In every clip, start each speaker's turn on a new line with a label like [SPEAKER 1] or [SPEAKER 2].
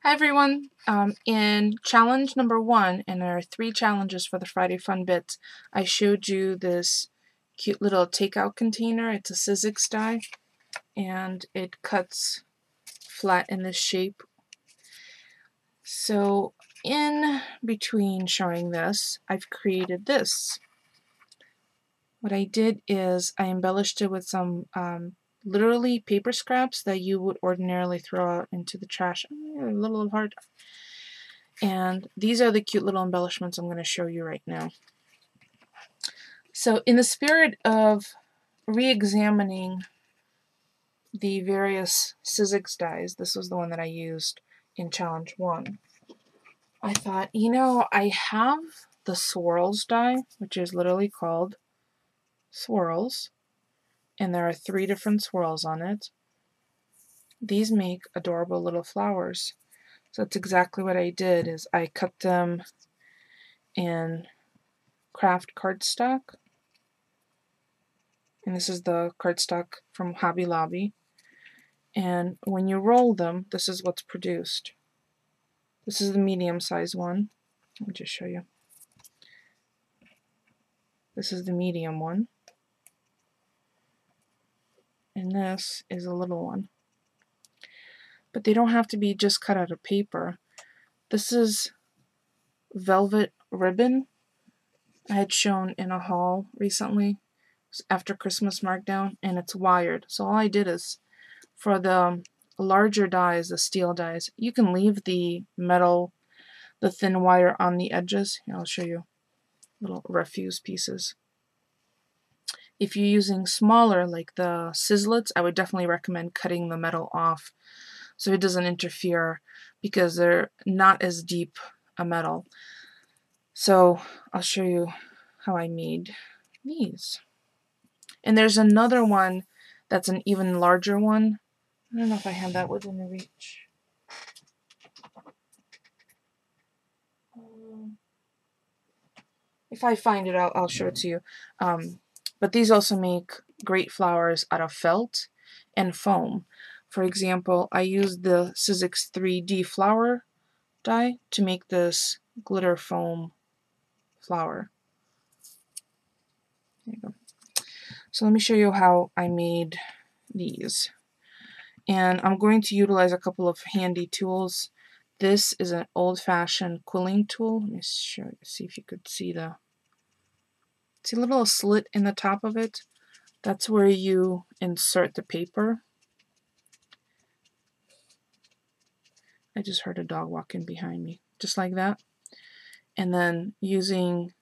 [SPEAKER 1] Hi everyone. In challenge number 1, and there are 3 challenges for the Friday Fun Bits, I showed you this cute little takeout container. It's a Sizzix die, and it cuts flat in this shape. So in between showing this, I've created this. What I did is I embellished it with some literally paper scraps that you would ordinarily throw out into the trash. A little hard. And these are the cute little embellishments I'm going to show you right now. So in the spirit of re-examining the various Sizzix dies, this was the one that I used in challenge 1. I thought, I have the swirls die, which is literally called swirls, and there are 3 different swirls on it. These make adorable little flowers. So that's exactly what I did, is I cut them in craft cardstock. And this is the cardstock from Hobby Lobby. And when you roll them, this is what's produced. This is the medium size one. Let me just show you. This is the medium one. And this is a little one. But they don't have to be just cut out of paper. This is velvet ribbon I had shown in a haul recently after Christmas markdown, and it's wired. So all I did is, for the larger dies, the steel dies, you can leave the metal, the thin wire on the edges. Here, I'll show you little refuse pieces. If you're using smaller, like the Sizzlets, I would definitely recommend cutting the metal off so it doesn't interfere, because they're not as deep a metal. So I'll show you how I made these. And there's another one that's an even larger one. I don't know if I have that within reach. If I find it, I'll show it to you. But these also make great flowers out of felt and foam. For example, I used the Sizzix 3D flower die to make this glitter foam flower. There you go. So let me show you how I made these. And I'm going to utilize a couple of handy tools. This is an old-fashioned quilling tool. Let me see if you could see a little slit in the top of it. That's where you insert the paper. I just heard a dog walking behind me, just like that. And then using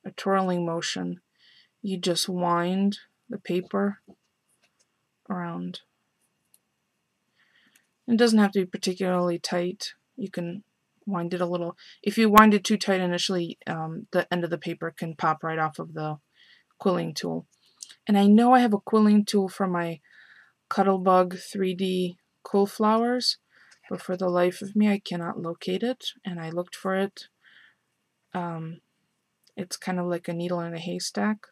[SPEAKER 1] a twirling motion, you just wind the paper around. It doesn't have to be particularly tight. You can wind it a little. If you wind it too tight initially, the end of the paper can pop right off of the quilling tool. And I know I have a quilling tool for my Cuttlebug 3D quill flowers, but for the life of me I cannot locate it, and I looked for it. It's kind of like a needle in a haystack.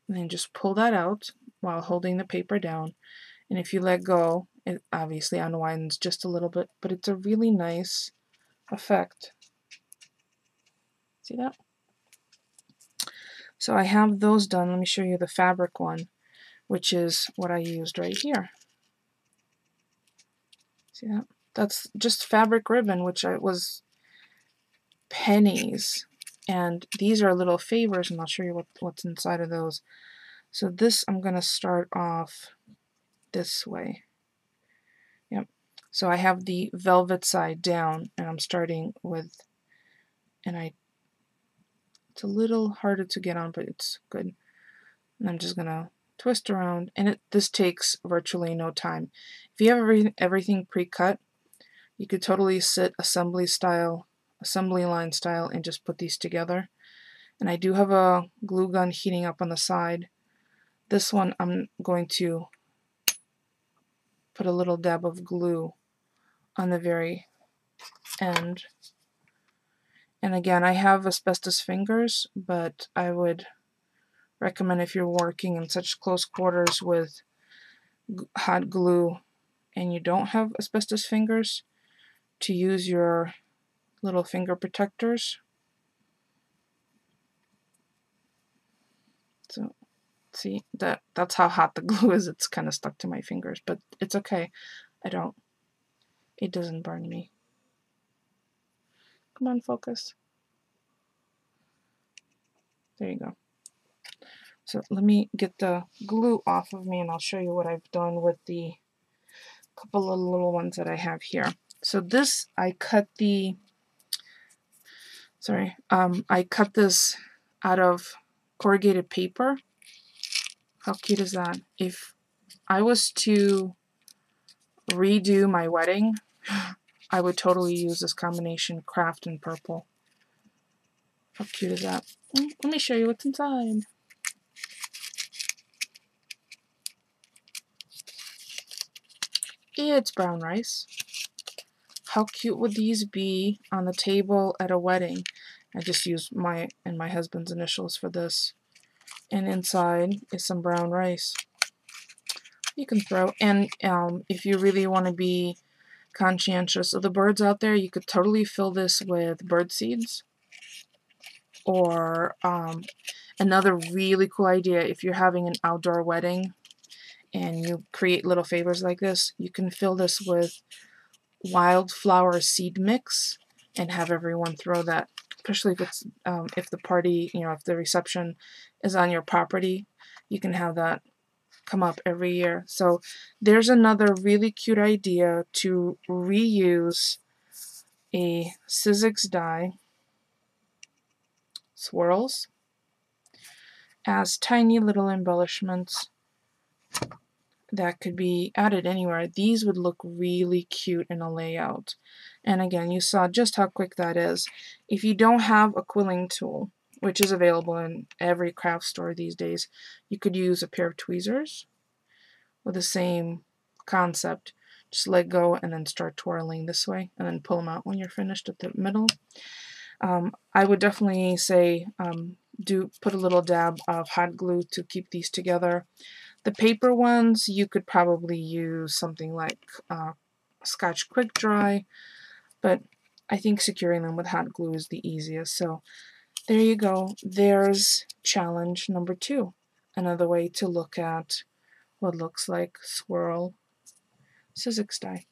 [SPEAKER 1] And then just pull that out while holding the paper down, and if you let go, it obviously unwinds just a little bit, but it's a really nice effect. See that? So I have those done. Let me show you the fabric one, which is what I used right here. See that? That's just fabric ribbon, which was pennies. And these are little favors, and I'll show you what's inside of those. So this, I'm going to start off this way. Yep. So I have the velvet side down, and I'm starting with, it's a little harder to get on, but it's good. And I'm just going to twist around, and this takes virtually no time. If you have everything pre-cut, you could totally sit assembly line style, and just put these together. And I do have a glue gun heating up on the side. This one I'm going to put a little dab of glue on the very end. And again, I have asbestos fingers, but I would recommend, if you're working in such close quarters with hot glue and you don't have asbestos fingers, to use your little finger protectors. So see, that's how hot the glue is. It's kind of stuck to my fingers, but it's okay. It doesn't burn me. Come on, focus. There you go. So let me get the glue off of me and I'll show you what I've done with the couple of little ones that I have here. So this, I cut the, I cut this out of corrugated paper. How cute is that? If I was to redo my wedding, I would totally use this combination craft and purple. How cute is that? Let me show you what's inside. It's brown rice. How cute would these be on the table at a wedding? I just used my and my husband's initials for this. And inside is some brown rice. You can throw, and if you really want to be conscientious of the birds out there, you could totally fill this with bird seeds. Or another really cool idea, if you're having an outdoor wedding and you create little favors like this, you can fill this with wildflower seed mix and have everyone throw that, especially if it's if the party, if the reception is on your property, you can have that come up every year. So there's another really cute idea to reuse a Sizzix die swirls as tiny little embellishments that could be added anywhere. These would look really cute in a layout. And again, you saw just how quick that is. If you don't have a quilling tool, which is available in every craft store these days, you could use a pair of tweezers with the same concept. Just let go and then start twirling this way and then pull them out when you're finished at the middle. I would definitely say put a little dab of hot glue to keep these together. The paper ones, you could probably use something like Scotch Quick Dry, but I think securing them with hot glue is the easiest. So there you go. There's challenge number 2. Another way to look at what looks like swirl Sizzix die.